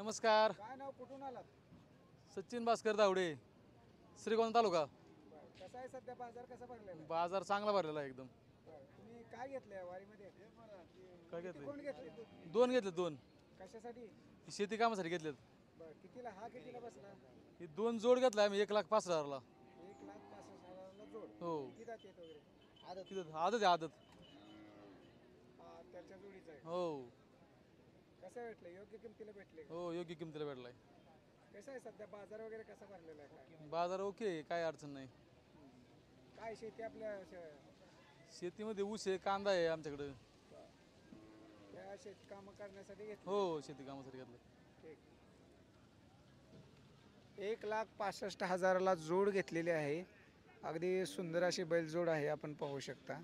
नमस्कार. काय नाव, कुठून आलात? सचिन भास्कर दावडे, श्रीगोंदा तालुका. कसा आहे सध्या बाजार, कसा भरलेला आहे? बाजार चांगला भरलेला आहे एकदम. तुम्ही काय घेतलंय वारीमध्ये? काय किती कोण घेतले? दोन घेतले, दोन कशासाठी? शेती कामासाठी घेतलेत. बरं, कितीला हा कितीला बसला? हे दोन जोड घेतला आम्ही 1,65,000ला. 1,65,000 जोड. हो. किती जाते वगैरे? आदत. किती आदत आहे आदत. हा, त्याच्या जोडीचा आहे. हो कसं भेटलं? योग्य किमतीला भेटले का? हो, योग्य किमतीला भेटलाय. कसं आहे सध्या बाजार वगैरे कसा भरलेला आहे? काय बाजार ओके, काय अडचण नाही. काय शेती आपल्या शेतीमध्ये ऊस आहे, कांदा आहे आमच्याकडं. या शेत कामं करण्यासाठी घेतलं? हो, शेती कामासाठी घेतलं. ठीक. 1,65,000ला जोड घेतलेली आहे. अगदी सुंदर अशी बैलजोड आहे, आपण पाहू शकता.